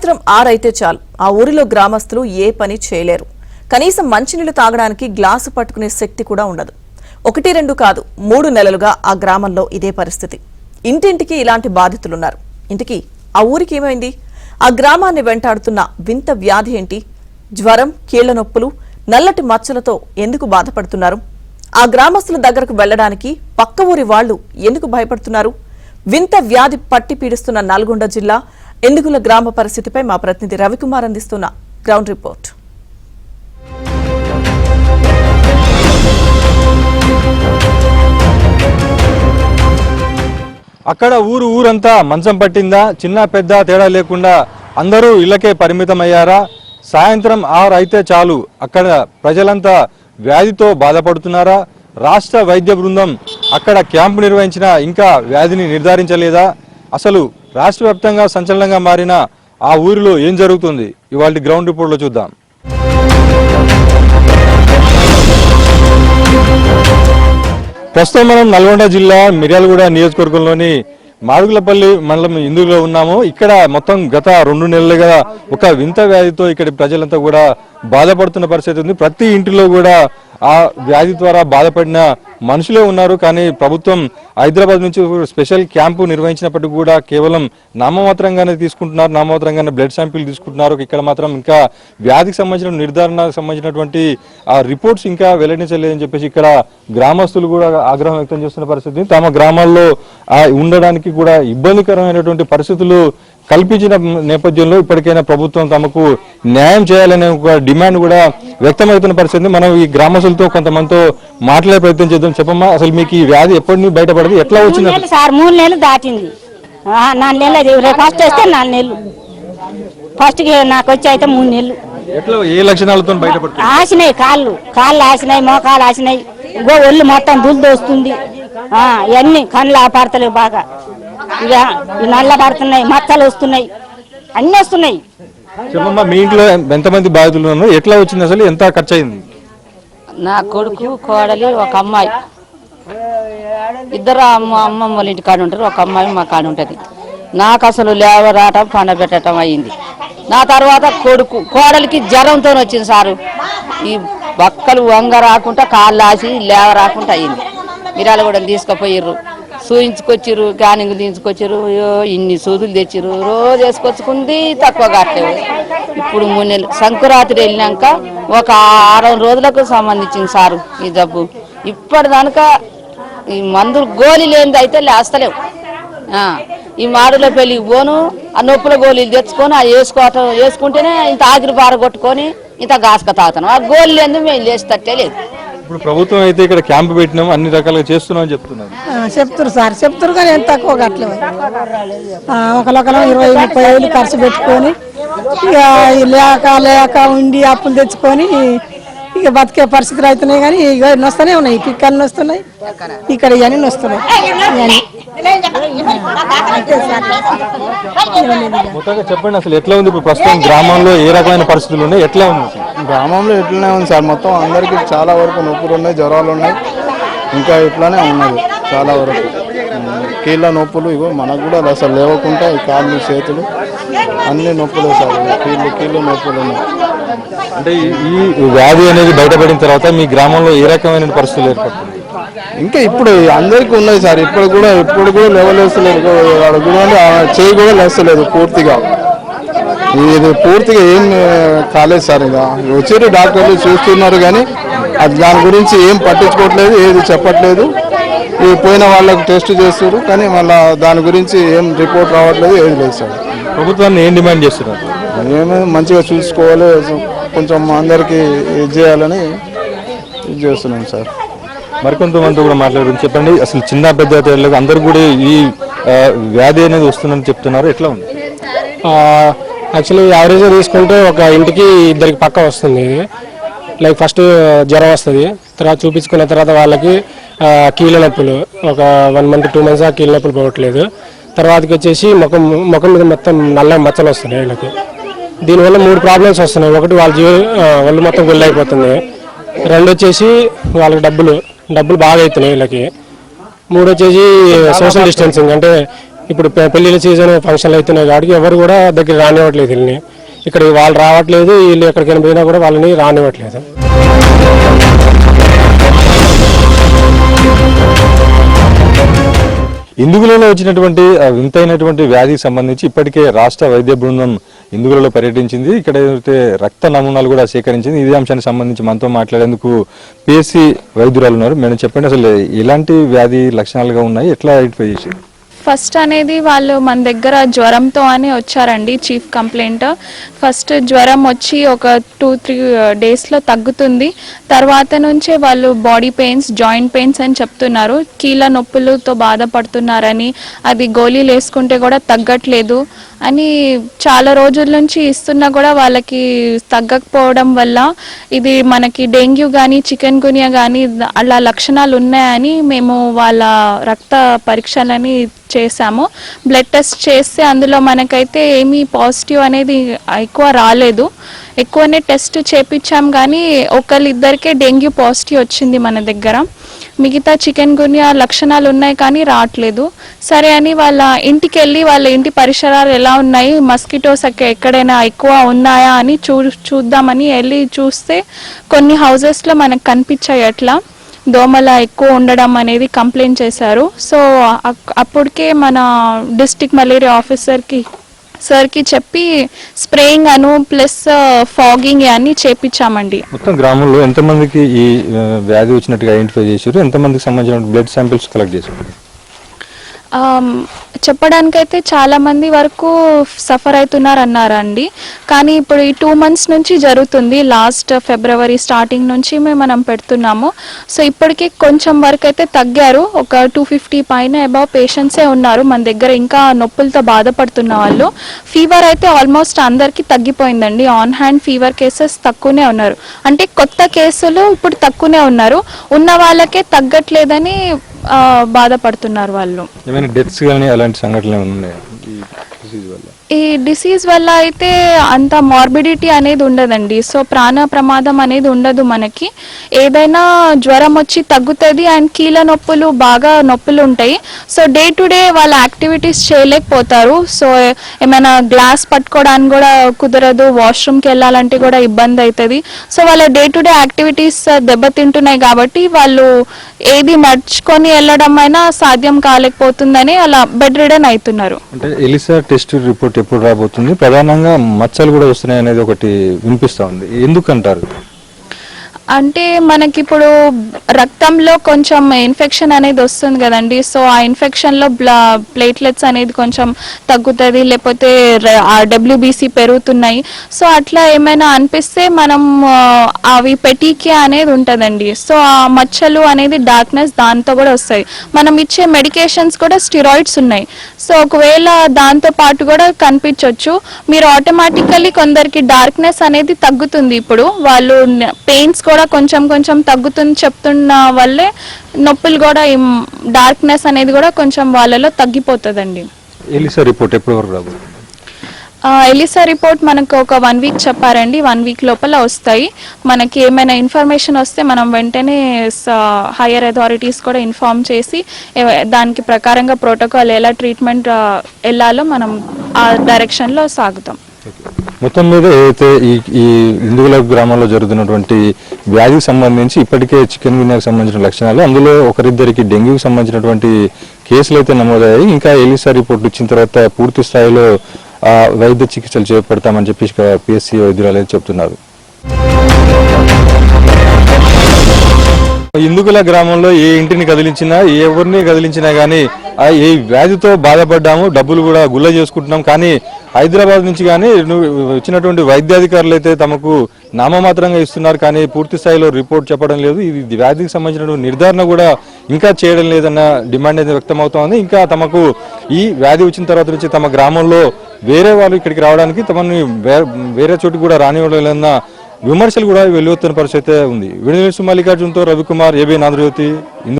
సాయంత్రం 6 అయితే చాలు ఆ ఊరిలో గ్రామస్తులు ఏ పని చేయలేరు. కనీసం మంచినీళ్లు తాగడానికి గ్లాసు పట్టుకునే శక్తి కూడా ఉండదు. 1-2 కాదు 3 నెలలుగా ఆ గ్రామంలో ఇదే పరిస్థితి. ఇంటింటికి ఇలాంటి బాధితులున్నారు. ఇంటికి ఆ ఊరికి ఏమైంది? ఆ గ్రామాన్ని వెంటాడుతున్న వింత వ్యాధి ఏంటి? జ్వరం, కీళ్ల నొప్పులు, నల్లటి మచ్చలతో ఎందుకు బాధపడుతున్నారు? ఆ గ్రామస్తుల దగ్గరకు వెళ్లడానికి పక్క ఊరి వాళ్లు ఎందుకు భయపడుతున్నారు? వింత వ్యాధి పట్టి పీడిస్తున్న నల్గొండ జిల్లా ఎందుగుల గ్రామ పరిస్థితిపై మా ప్రతినిధి రవికుమార్ అందిస్తున్న గ్రౌండ్ రిపోర్ట్. అక్కడ ఊరంతా మంచం పట్టిందా? చిన్న పెద్ద తేడా లేకుండా అందరూ ఇళ్లకే పరిమితమయ్యారా? సాయంత్రం 6 అయితే చాలు అక్కడ ప్రజలంతా వ్యాధితో బాధపడుతున్నారా? రాష్ట్ర వైద్య బృందం అక్కడ క్యాంపు నిర్వహించినా ఇంకా వ్యాధిని నిర్ధారించలేదా? అసలు రాష్ట్ర వ్యాప్తంగా సంచలనంగా మారిన ఆ ఊరిలో ఏం జరుగుతుంది? ఇవాళ గ్రౌండ్ రిపోర్ట్లో చూద్దాం. ప్రస్తుతం మనం నల్గొండ జిల్లా మిర్యాలగూడ నియోజకవర్గంలోని మాడుగులపల్లి మండలం ఇందులో ఉన్నాము. ఇక్కడ మొత్తం గత 2 నెలలుగా ఒక వింత వ్యాధితో ఇక్కడ ప్రజలంతా కూడా బాధపడుతున్న పరిస్థితి ఉంది. ప్రతి ఇంటిలో కూడా ఆ వ్యాధి ద్వారా బాధపడిన మనుషులే ఉన్నారు. కానీ ప్రభుత్వం హైదరాబాద్ నుంచి స్పెషల్ క్యాంపు నిర్వహించినప్పటికీ కూడా కేవలం నామమాత్రంగానే తీసుకుంటున్నారు, నామమాత్రంగానే బ్లడ్ శాంపిల్ తీసుకుంటున్నారు. ఇక్కడ మాత్రం ఇంకా వ్యాధికి సంబంధించిన నిర్ధారణకు సంబంధించినటువంటి ఆ రిపోర్ట్స్ ఇంకా వెల్లడించలేదని చెప్పేసి ఇక్కడ గ్రామస్తులు కూడా ఆగ్రహం వ్యక్తం చేస్తున్న పరిస్థితి. తమ గ్రామాల్లో ఉండడానికి కూడా ఇబ్బందికరమైనటువంటి పరిస్థితులు కల్పించిన నేపథ్యంలో ఇప్పటికైనా ప్రభుత్వం తమకు న్యాయం చేయాలనే ఒక డిమాండ్ కూడా వ్యక్తమవుతున్న పరిస్థితి. మనం ఈ గ్రామస్తులతో కొంతమందితో మాట్లాడే ప్రయత్నం చేద్దాం. చెప్పమ్మా, అసలు మీకు ఈ వ్యాధి ఎప్పటి నుంచి బయటపడదు, ఎట్లా వచ్చింది? 3 నెలలు దాటింది. 4 నెలలు ఫస్ట్ వస్తే 4 నెలలు, ఫస్ట్ నాకు వచ్చి అయితే 3 నెలలు. ఎట్లా, ఏ లక్షణాలతో బయటపడుతుంది? ఆసినాయి, కాళ్ళు ఆసినాయి, మోకాలు ఆసినాయి, ఒళ్ళు మొత్తం దుల్లు వస్తుంది, ఇవన్నీ కళ్ళు ఆపడతలేవు బాగా, ఇక నల్ల పడుతున్నాయి, మచ్చలు వస్తున్నాయి, అన్ని వస్తున్నాయి. చెప్పమ్మా, మీ ఇంట్లో ఎంతమంది బాధితులు ఉన్నారు? ఎట్లా వచ్చింది, అసలు ఎంత ఖర్చు అయింది? నా కొడుకు, కోడలి, ఒక అమ్మాయి, ఇద్దరు అమ్మమ్మ వాళ్ళ ఇంటి కాడ ఉంటారు, ఒక అమ్మాయి మా కాడ ఉంటుంది. నాకు అసలు లేవరాటం పండబెట్టడం అయింది. నా తర్వాత కోడలికి జ్వరంతో వచ్చింది సారు. ఈ బక్కలు వంగ రాకుండా కాళ్ళు ఆసి లేవ రాకుండా అయింది. మిరాలు కూడా తీసుకుపోయిర్రు, చూయించుకొచ్చిర్రు, గ్యానింగ్ తీసుకొచ్చిర్రు, ఇన్ని సూదులు తెచ్చిర్రు, రోజు వేసుకొచ్చుకుంది, తక్కువ కావట్లేదు. ఇప్పుడు 3 నెలలు సంక్రాంతి వెళ్ళినాక ఒక 6 రోజులకు సంబంధించింది సారు ఈ జబ్బు. ఇప్పటిదానిక ఈ మందులు గోళీలు ఏంది అయితే లేస్తలేవు. ఈ మాడులో పెళ్ళికి పోను, ఆ నొప్పుల గోళీలు తెచ్చుకొని అవి వేసుకుంటేనే ఇంత ఆగిరి బార కొట్టుకొని ఇంత గాసుక తాగుతాను. ఆ గోళీలు ఎందుకు మేము లేస్తట్టే లేదు. ఇప్పుడు ప్రభుత్వం అయితే ఇక్కడ క్యాంపు పెట్టినాం, అన్ని రకాలుగా చేస్తున్నాం చెప్తున్నారు. చెప్తారు సార్, చెప్తారు కానీ ఎంత తక్కువ కట్టలేవు. ఒకరొకరు 20-30 వేలు ఖర్చు పెట్టుకొని ఇక లేక ఉండి అప్పులు తెచ్చుకొని ఇక బతికే పరిస్థితులు అవుతున్నాయి. కానీ ఇక వస్తూనే ఉన్నాయి, పిక్కలు వస్తున్నాయి, ఇక్కడ ఇవన్నీ వస్తున్నాయి. మొత్తంగా చెప్పండి, అసలు ఎట్లా ఉంది ఇప్పుడు ప్రస్తుతం గ్రామంలో? ఏ రకమైన పరిస్థితులు ఉన్నాయి, ఎట్లా ఉంది? గ్రామంలో ఇట్లానే ఉంది సార్. మొత్తం అందరికీ చాలా వరకు నొప్పులు ఉన్నాయి, జ్వరాలు ఉన్నాయి, ఇంకా ఇట్లానే ఉన్నది చాలా వరకు. కీళ్ళ నొప్పులు, ఇగో మనకు కూడా అసలు లేవకుండా ఈ కాళ్ళు చేతులు అన్ని నొప్పులు సార్. కీళ్ళు నొప్పులు ఉన్నాయి. అంటే ఈ వ్యాధి అనేది బయటపడిన తర్వాత మీ గ్రామంలో ఏ రకమైన పరిస్థితులు ఏర్పడుతుంది? ఇంకా ఇప్పుడు అందరికీ ఉన్నాయి సార్. ఇప్పుడు కూడా లేవలేస్తలేదు, చేయి కూడా లేస్తలేదు పూర్తిగా. ఇది పూర్తిగా ఏం కాలేదు సార్. ఇక వచ్చారు డాక్టర్లు చూస్తున్నారు కానీ దాని గురించి ఏం పట్టించుకోవట్లేదు, ఏది చెప్పట్లేదు. ఈ పోయిన వాళ్ళకు టెస్ట్ చేస్తారు కానీ మళ్ళీ దాని గురించి ఏం రిపోర్ట్ రావట్లేదు, ఏది లేదు సార్. ప్రభుత్వాన్ని ఏం డిమాండ్ చేస్తున్నారు? ఏమైనా మంచిగా చూసుకోవాలి, కొంచెం అందరికీ ఇది చేయాలని ఇది చేస్తున్నాం సార్. మరికొంతమంది కూడా మాట్లాడారు. చెప్పండి, అసలు చిన్న పెద్ద తేడాలకు అందరు కూడా ఈ వ్యాధి అనేది వస్తుందని చెప్తున్నారు, ఎట్లా ఉంది? యాక్చువల్లీ యావరేజ్గా తీసుకుంటే ఒక ఇంటికి 2 పక్క వస్తుంది. లైక్ ఫస్ట్ జ్వరం వస్తుంది, తర్వాత చూపించుకున్న తర్వాత వాళ్ళకి కీళ్ళ నొప్పులు, ఒక 1 month 2 months ఆ కీళ్ళ నొప్పులు పోవట్లేదు. తర్వాతకి వచ్చేసి ముఖం మీద మొత్తం నల్ల మచ్చలు వస్తున్నాయి వీళ్ళకి. దీనివల్ల 3 ప్రాబ్లమ్స్ వస్తున్నాయి. ఒకటి వాళ్ళ ఒళ్ళు మొత్తం గుళ్ళైపోతుంది, 2 వచ్చేసి వాళ్ళకి డబ్బులు బాగా అవుతున్నాయి వీళ్ళకి, 3 వచ్చేసి సోషల్ డిస్టెన్సింగ్, అంటే ఇప్పుడు పెళ్లిళ్ళ సీజన్ ఫంక్షన్లు అవుతున్నాయి కాబట్టి ఎవరు కూడా దగ్గర రానివ్వట్లేదు వీళ్ళని. ఇక్కడ వాళ్ళు రావట్లేదు, వీళ్ళు ఎక్కడికైనా పోయినా కూడా వాళ్ళని రానివ్వట్లేదు. ఇందుగులలో వచ్చినటువంటి వింతైనటువంటి వ్యాధికి సంబంధించి ఇప్పటికే రాష్ట్ర వైద్య బృందం ఇందుగులలో పర్యటించింది. ఇక్కడ ఏదైతే రక్త నమూనాలు కూడా సేకరించింది. ఇదే అంశానికి సంబంధించి మనతో మాట్లాడేందుకు పిఎస్సి వైద్యురాలు ఉన్నారు. మేడం చెప్పండి, అసలు ఎలాంటి వ్యాధి లక్షణాలుగా ఉన్నాయి, ఎట్లా ఐడెంటిఫై చేసి? ఫస్ట్ అనేది వాళ్ళు మన దగ్గర జ్వరంతో అని వచ్చారండి. చీఫ్ కంప్లైంట్ ఫస్ట్ జ్వరం వచ్చి ఒక 2-3 డేస్లో తగ్గుతుంది. తర్వాత నుంచే వాళ్ళు బాడీ పెయిన్స్, జాయింట్ పెయిన్స్ అని చెప్తున్నారు. కీళ్ళ నొప్పులతో బాధపడుతున్నారని, అది గోళీలు వేసుకుంటే కూడా తగ్గట్లేదు అని చాలా రోజుల నుంచి ఇస్తున్నా కూడా వాళ్ళకి తగ్గకపోవడం వల్ల ఇది మనకి డెంగ్యూ కానీ చికెన్ గునియా కానీ అలా లక్షణాలు ఉన్నాయని మేము వాళ్ళ రక్త పరీక్షలని చేశాము. బ్లడ్ టెస్ట్ చేస్తే అందులో మనకైతే ఏమీ పాజిటివ్ అనేది ఎక్కువ రాలేదు. ఎక్కువనే టెస్ట్ చేపించాం కానీ ఒకళ్ళిద్దరికే డెంగ్యూ పాజిటివ్ వచ్చింది మన దగ్గర. మిగతా చికెన్ గునియా లక్షణాలు ఉన్నాయి కానీ రావట్లేదు. సరే అని వాళ్ళ ఇంటికి వెళ్ళి వాళ్ళ ఇంటి పరిసరాలు ఎలా ఉన్నాయి, మస్కిటోస్ ఎక్కడైనా ఎక్కువ ఉన్నాయా అని చూద్దామని వెళ్ళి చూస్తే కొన్ని హౌజెస్లో మనకు కనిపించాయి అట్లా దోమల ఎక్కువ ఉండడం అనేది కంప్లైంట్ చేశారు. సో అప్పటికే మన డిస్ట్రిక్ట్ మలేరియా ఆఫీసర్కి సార్కి చెప్పి స్ప్రేయింగ్ అను ప్లస్ ఫాగింగ్ అన్ని చేపించామండి. మొత్తం గ్రామంలో ఎంతమందికి ఈ వ్యాధి వచ్చినట్టుగా ఐడెంటిఫై చేశారు, ఎంతమందికి సంబంధించిన బ్లడ్ శాంపిల్స్ కలెక్ట్ చేశారు? చెప్పడానికైతే చాలా మంది వరకు సఫర్ అవుతున్నారు అన్నారండి. కానీ ఇప్పుడు ఈ 2 months నుంచి జరుగుతుంది. లాస్ట్ ఫిబ్రవరి స్టార్టింగ్ నుంచి మనం పెడుతున్నాము. సో ఇప్పటికీ కొంచెం వరకు అయితే తగ్గారు. ఒక 250 పైన అబౌవ్ పేషెంట్సే ఉన్నారు మన దగ్గర ఇంకా నొప్పులతో బాధపడుతున్న వాళ్ళు. ఫీవర్ అయితే ఆల్మోస్ట్ అందరికీ తగ్గిపోయిందండి. ఆన్ హ్యాండ్ ఫీవర్ కేసెస్ తక్కువనే ఉన్నారు. అంటే కొత్త కేసులు ఇప్పుడు తక్కువనే ఉన్నారు. ఉన్న వాళ్ళకే తగ్గట్లేదని బాధపడుతున్నారు వాళ్ళు. ఏమైనా డెత్స్ కానీ అలాంటి సంఘటనలు ఉన్నాయా ఈ డిసీజ్ వల్ల అయితే అంత మార్బిడిటీ అనేది ఉండదండి. సో ప్రాణ ప్రమాదం అనేది ఉండదు మనకి. ఏదైనా జ్వరం వచ్చి తగ్గుతుంది అండ్ కీళ్ళ నొప్పులు బాగా నొప్పులు ఉంటాయి. సో డే టు డే వాళ్ళ యాక్టివిటీస్ చేయలేకపోతారు. సో ఏమైనా గ్లాస్ పట్టుకోవడానికి కూడా కుదరదు, వాష్రూమ్కి వెళ్ళాలంటే కూడా ఇబ్బంది అవుతుంది. సో వాళ్ళ డే టు డే యాక్టివిటీస్ దెబ్బతింటున్నాయి కాబట్టి వాళ్ళు ఏది నడుచుకొని వెళ్ళడం అయినా సాధ్యం కాలేకపోతుందని అలా బెడ్ రిడన్ అవుతున్నారు. అంటే ఎలిసా టెస్ట్ రిపోర్ట్ ఎప్పుడు రాబోతుంది? ప్రధానంగా మచ్చలు కూడా వస్తున్నాయి అనేది ఒకటి వినిపిస్తా ఉంది, ఎందుకంటారు? అంటే మనకిప్పుడు రక్తంలో కొంచెం ఇన్ఫెక్షన్ అనేది వస్తుంది కదండి. సో ఆ ఇన్ఫెక్షన్లో ప్లేట్లెట్స్ అనేది కొంచెం తగ్గుతుంది, లేకపోతే డబ్ల్యూబీసీ పెరుగుతున్నాయి. సో అట్లా ఏమైనా అనిపిస్తే మనం అవి పెటీకియా అనేది ఉంటుందండి. సో ఆ మచ్చలు అనేది డార్క్నెస్ దాంతో కూడా వస్తాయి. మనం ఇచ్చే మెడికేషన్స్ కూడా స్టిరాయిడ్స్ ఉన్నాయి. సో ఒకవేళ దాంతో పాటు కూడా కనిపించవచ్చు. మీరు ఆటోమేటికల్లీ కొందరికి డార్క్నెస్ అనేది తగ్గుతుంది. ఇప్పుడు వాళ్ళు పెయిన్స్ కూడా కొంచెం కొంచెం తగ్గుతుంది చెప్తున్న వల్లే నొప్పులు కూడా డార్క్నెస్ అనేది కూడా కొంచెం వాళ్ళలో తగ్గిపోతుందండి. ఎలిసా రిపోర్ట్ ఎప్పటి వరకు రాబోతుంది? ఎలిసా రిపోర్ట్ మనకు ఒక 1 week చెప్పారండి. 1 week లోపల వస్తాయి. మనకి ఏమైనా ఇన్ఫర్మేషన్ వస్తే మనం వెంటనే హైయర్ అథారిటీస్ కూడా ఇన్ఫార్మ్ చేసి దానికి ప్రకారంగా ప్రోటోకాల్ ఎలా ట్రీట్మెంట్ వెళ్ళాలో మనం ఆ డైరెక్షన్లో సాగుతాం. మొత్తం మీద ఏదైతే ఈ ఇందుగుల గ్రామంలో జరుగుతున్నటువంటి వ్యాధికి సంబంధించి ఇప్పటికే చికెన్ గున్యాకు సంబంధించిన లక్షణాలు, అందులో ఒకరిద్దరికి డెంగ్యూకి సంబంధించినటువంటి కేసులు అయితే నమోదయ్యాయి. ఇంకా ఎలిసా రిపోర్ట్ ఇచ్చిన తర్వాత పూర్తి స్థాయిలో వైద్య చికిత్సలు చేపడతామని చెప్పి పిఎస్సి వైద్యురాలు అయితే చెప్తున్నారు. ఇందుకుల గ్రామంలో ఏ ఇంటిని కదిలించినా, ఎవరిని కదిలించినా కానీ ఏ వ్యాధితో బాధపడ్డాము, డబ్బులు కూడా గుల్ల చేసుకుంటున్నాం. కానీ హైదరాబాద్ నుంచి కానీ వచ్చినటువంటి వైద్యాధికారులు అయితే తమకు నామమాత్రంగా ఇస్తున్నారు, కానీ పూర్తి స్థాయిలో రిపోర్ట్ చెప్పడం లేదు. ఇది వ్యాధికి సంబంధించినటువంటి నిర్ధారణ కూడా ఇంకా చేయడం లేదన్న డిమాండ్ అయితే వ్యక్తమవుతోంది. ఇంకా తమకు ఈ వ్యాధి వచ్చిన తర్వాత నుంచి తమ గ్రామంలో వేరే వాళ్ళు ఇక్కడికి రావడానికి తమని వేరే చోటుకు కూడా రానివ్వడం లేదన్న విమర్శలు కూడా వెలువెత్తున్న పరిస్థితి ఉంది. విడుదల మల్లికార్జున్తో రవికుమార్, ఏబీ ఆంధ్రజ్యోతి.